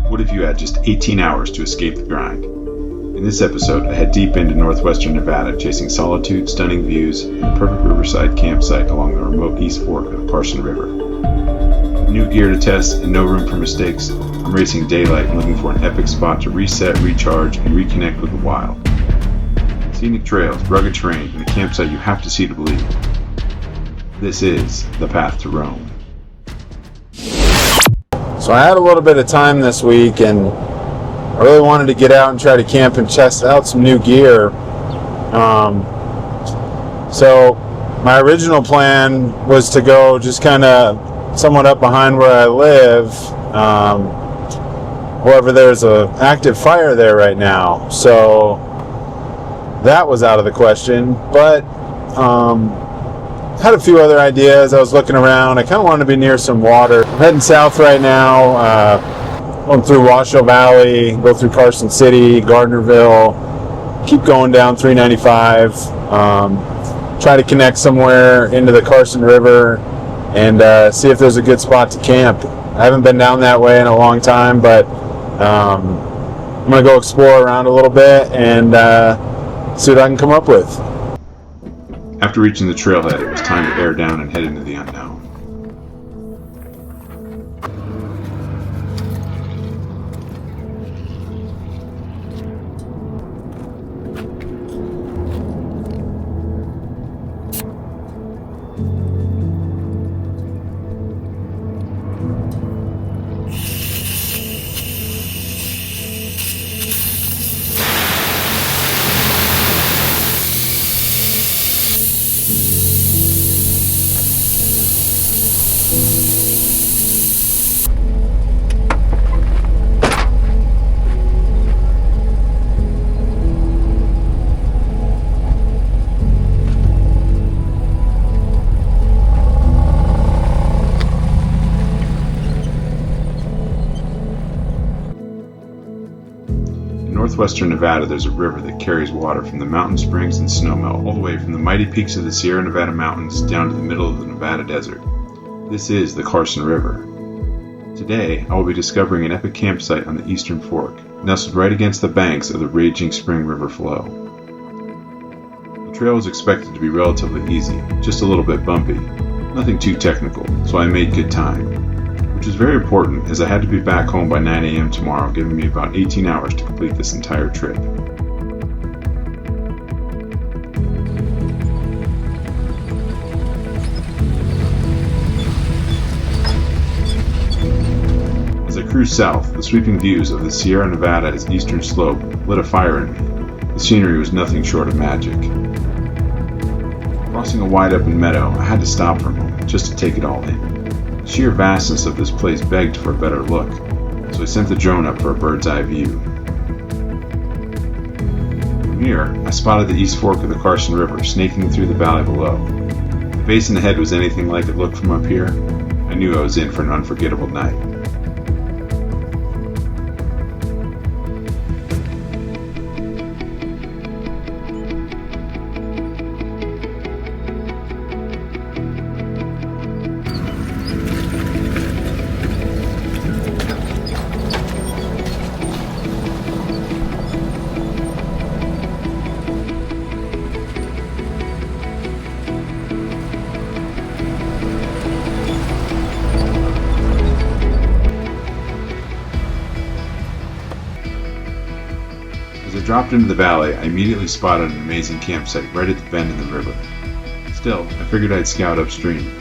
What if you had just 18 hours to escape the grind? In this episode, I head deep into Northwestern Nevada, chasing solitude, stunning views, and the perfect riverside campsite along the remote East Fork of the Carson River. With new gear to test and no room for mistakes, I'm racing daylight and looking for an epic spot to reset, recharge, and reconnect with the wild. Scenic trails, rugged terrain, and a campsite you have to see to believe. This is the path to Rome. So I had a little bit of time this week and I really wanted to get out and try to camp and test out some new gear. So my original plan was to go just kind of somewhat up behind where I live. However, there's an active fire there right now, so that was out of the question. But had a few other ideas. I was looking around. I kind of wanted to be near some water. I'm heading south right now, going through Washoe Valley, go through Carson City, Gardnerville, keep going down 395, try to connect somewhere into the Carson River and see if there's a good spot to camp. I haven't been down that way in a long time, but I'm going to go explore around a little bit and see what I can come up with. After reaching the trailhead, it was time to bear down and head into the unknown. In Northwestern Nevada, there's a river that carries water from the mountain springs and snowmelt all the way from the mighty peaks of the Sierra Nevada mountains down to the middle of the Nevada desert. This is the Carson River. Today, I will be discovering an epic campsite on the Eastern Fork, nestled right against the banks of the raging spring river flow. The trail was expected to be relatively easy, just a little bit bumpy, nothing too technical, so I made good time. Which is very important as I had to be back home by 9 a.m. tomorrow, giving me about 18 hours to complete this entire trip. As I cruised south, the sweeping views of the Sierra Nevada's eastern slope lit a fire in me. The scenery was nothing short of magic. Crossing a wide open meadow, I had to stop for a moment just to take it all in. The sheer vastness of this place begged for a better look, so I sent the drone up for a bird's eye view. From here, I spotted the East Fork of the Carson River snaking through the valley below. If the basin ahead was anything like it looked from up here, I knew I was in for an unforgettable night. As I dropped into the valley, I immediately spotted an amazing campsite right at the bend in the river. Still, I figured I'd scout upstream,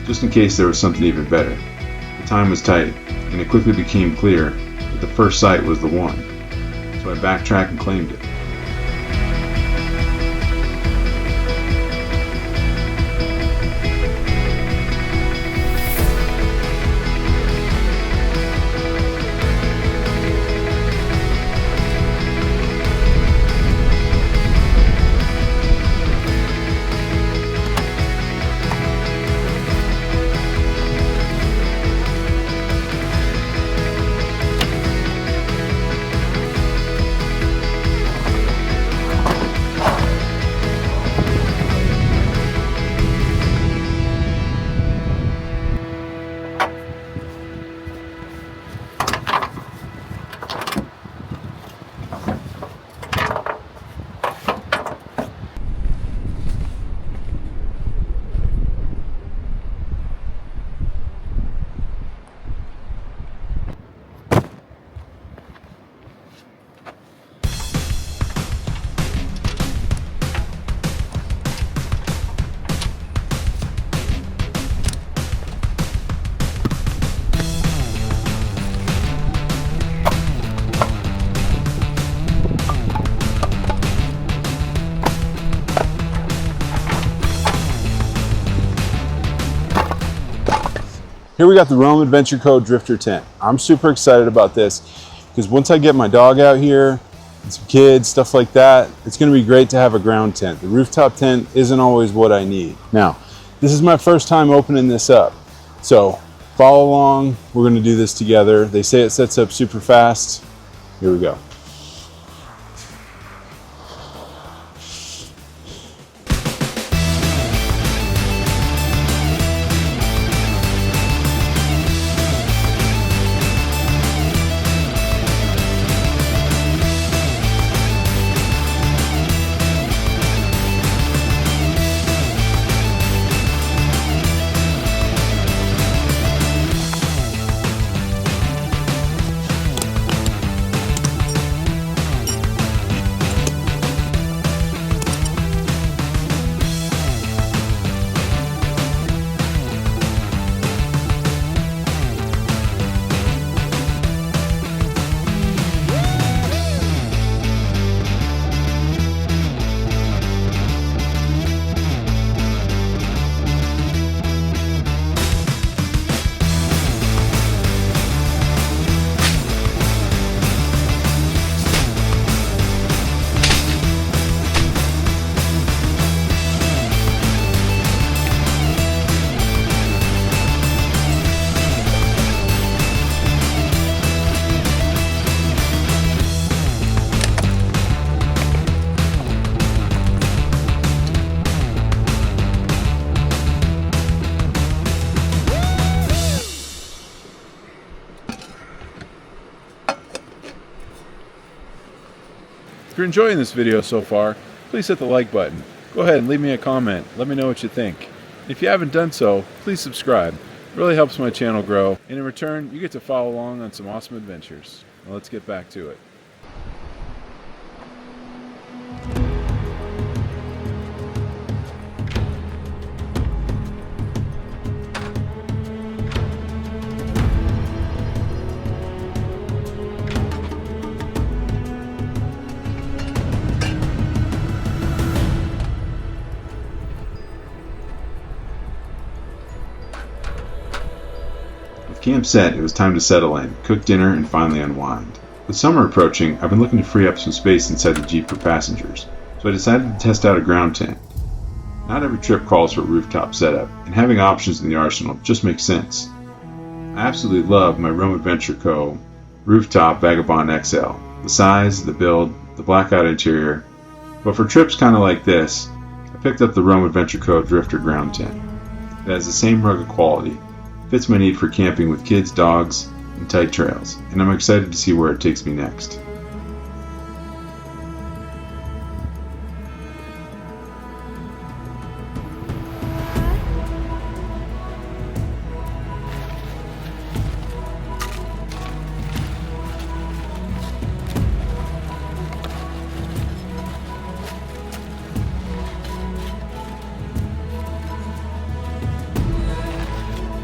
just in case there was something even better. The time was tight, and it quickly became clear that the first site was the one, so I backtracked and claimed it. Here we got the Rome Adventure Co. Drifter tent. I'm super excited about this because once I get my dog out here, and some kids, stuff like that, it's gonna be great to have a ground tent. The rooftop tent isn't always what I need. Now, this is my first time opening this up. So follow along, we're gonna do this together. They say it sets up super fast. Here we go. If you're enjoying this video so far, please hit the like button. Go ahead and leave me a comment. Let me know what you think. If you haven't done so, please subscribe. It really helps my channel grow, and in return, you get to follow along on some awesome adventures. Now let's get back to it. Camp set, it was time to settle in, cook dinner, and finally unwind. With summer approaching, I've been looking to free up some space inside the Jeep for passengers, so I decided to test out a ground tent. Not every trip calls for a rooftop setup, and having options in the arsenal just makes sense. I absolutely love my Rome Adventure Co. Rooftop Vagabond XL. The size, the build, the blackout interior, but for trips kind of like this, I picked up the Rome Adventure Co. Drifter ground tent. It has the same rugged quality, fits my need for camping with kids, dogs, and tight trails, and I'm excited to see where it takes me next.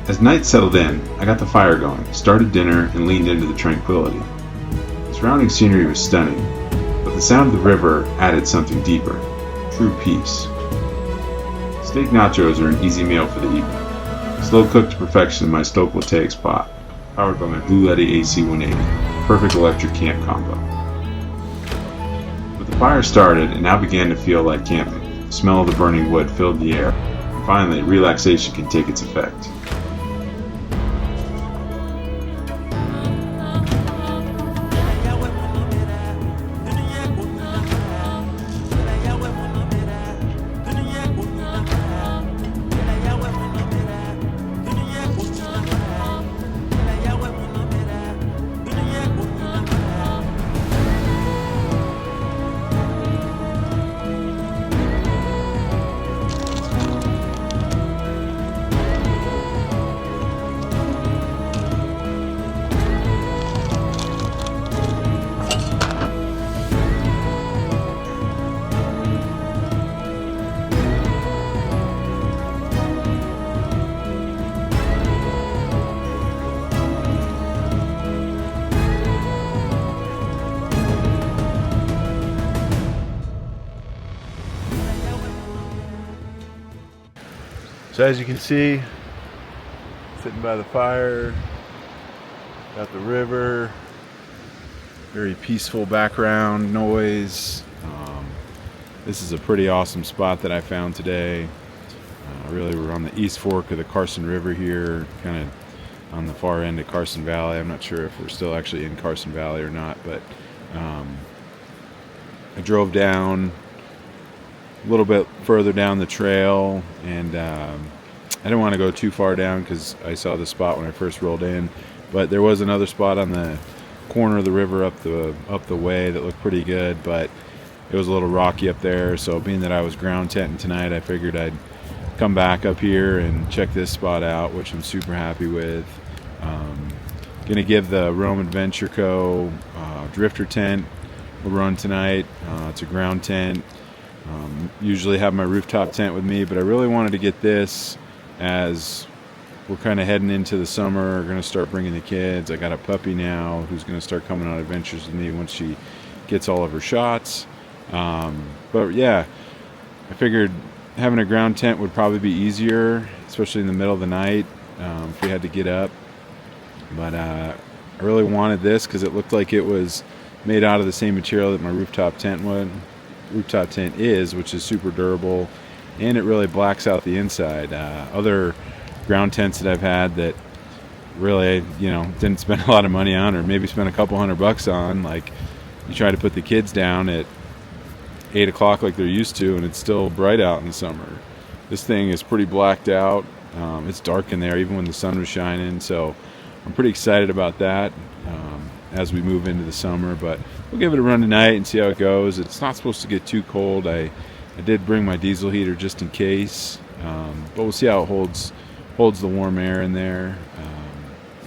As night settled in, I got the fire going, started dinner, and leaned into the tranquility. The surrounding scenery was stunning, but the sound of the river added something deeper, true peace. Steak nachos are an easy meal for the evening, slow cooked to perfection in my stove voltaics pot, powered by my Blue Yeti AC 180, perfect electric camp combo. But the fire started and now began to feel like camping. The smell of the burning wood filled the air, and finally relaxation can take its effect. So as you can see, sitting by the fire. Got the river. Very peaceful background noise. This is a pretty awesome spot that I found today. Really, we're on the east fork of the Carson River here, kind of on the far end of Carson Valley. I'm not sure if we're still actually in Carson Valley or not, but I drove down a little bit further down the trail, and I didn't want to go too far down because I saw the spot when I first rolled in, but there was another spot on the corner of the river up the way that looked pretty good, but it was a little rocky up there. So being that I was ground tenting tonight, I figured I'd come back up here and check this spot out, which I'm super happy with. Gonna give the Rome Adventure Co. Drifter tent a run tonight. It's a ground tent. Usually have my rooftop tent with me, but I really wanted to get this as we're kind of heading into the summer. We're going to start bringing the kids. I got a puppy now who's going to start coming on adventures with me once she gets all of her shots. But yeah, I figured having a ground tent would probably be easier, especially in the middle of the night if we had to get up. But I really wanted this because it looked like it was made out of the same material that my rooftop tent is, which is super durable, and it really blacks out the inside. Other ground tents that I've had that really, didn't spend a lot of money on, or maybe spent a couple $100 on, like you try to put the kids down at 8 o'clock like they're used to, and it's still bright out in the summer. This thing is pretty blacked out. It's dark in there even when the sun was shining, so I'm pretty excited about that as we move into the summer. But we'll give it a run tonight and see how it goes. It's not supposed to get too cold. I did bring my diesel heater just in case, but we'll see how it holds the warm air in there,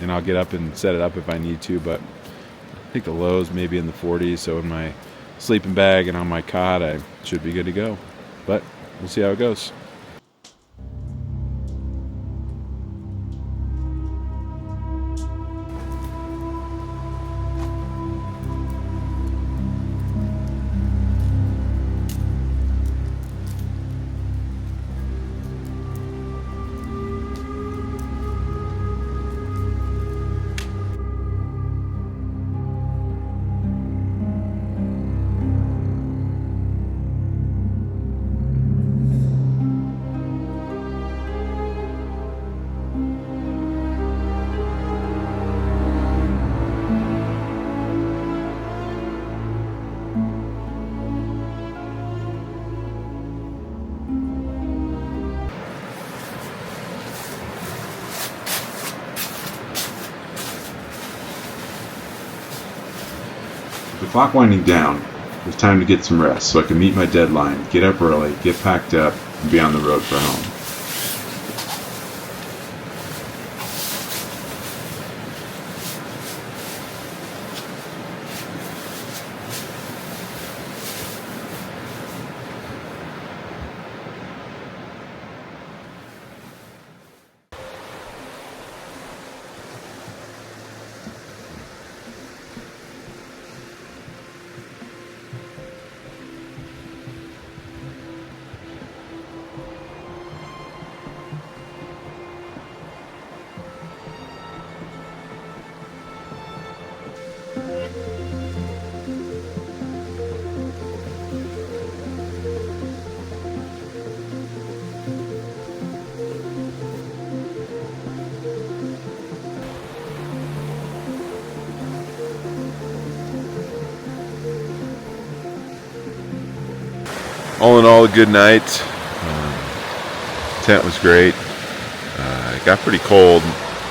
and I'll get up and set it up if I need to. But I think the lows maybe in the 40s, so in my sleeping bag and on my cot I should be good to go. But we'll see how it goes. The clock winding down, it was time to get some rest so I could meet my deadline, get up early, get packed up, and be on the road for home. All in all, a good night. Tent was great. It got pretty cold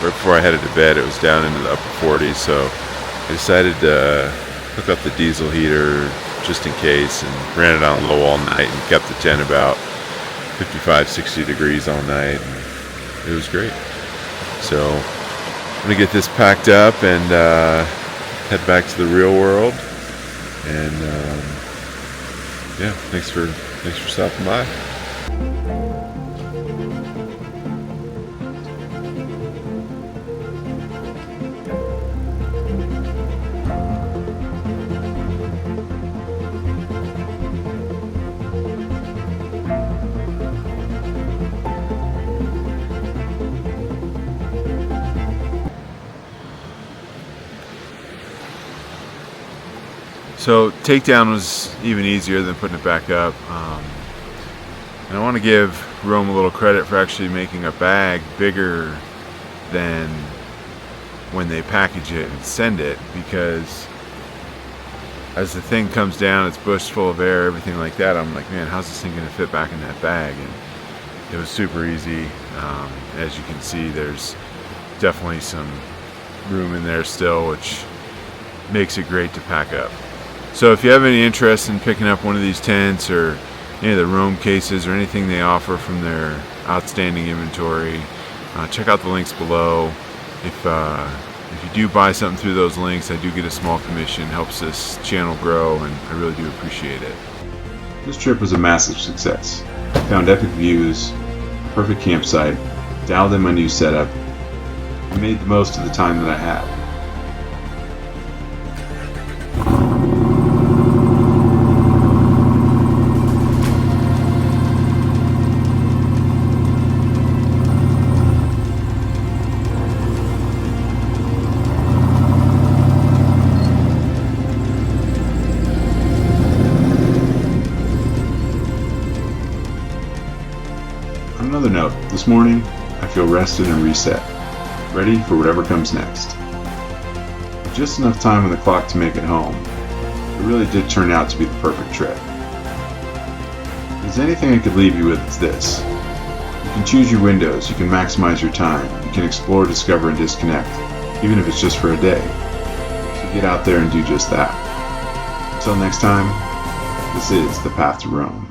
right before I headed to bed. It was down into the upper 40s, so I decided to hook up the diesel heater just in case and ran it on low all night and kept the tent about 55, 60 degrees all night. And it was great. So I'm going to get this packed up and head back to the real world. And yeah, thanks for stopping by. So takedown was even easier than putting it back up. And I want to give Rome a little credit for actually making a bag bigger than when they package it and send it, because as the thing comes down, it's bush full of air, everything like that. I'm like, man, how's this thing going to fit back in that bag? And it was super easy. As you can see, there's definitely some room in there still, which makes it great to pack up. So if you have any interest in picking up one of these tents or any of the Roam cases or anything they offer from their outstanding inventory, check out the links below. If you do buy something through those links, I do get a small commission. Helps this channel grow, and I really do appreciate it. This trip was a massive success. I found epic views, a perfect campsite, dialed in my new setup, and made the most of the time that I had. On another note, this morning I feel rested and reset, ready for whatever comes next. With just enough time on the clock to make it home, it really did turn out to be the perfect trip. If there's anything I could leave you with, it's this. You can choose your windows, you can maximize your time, you can explore, discover, and disconnect, even if it's just for a day. So get out there and do just that. Until next time, this is The Path to Rome.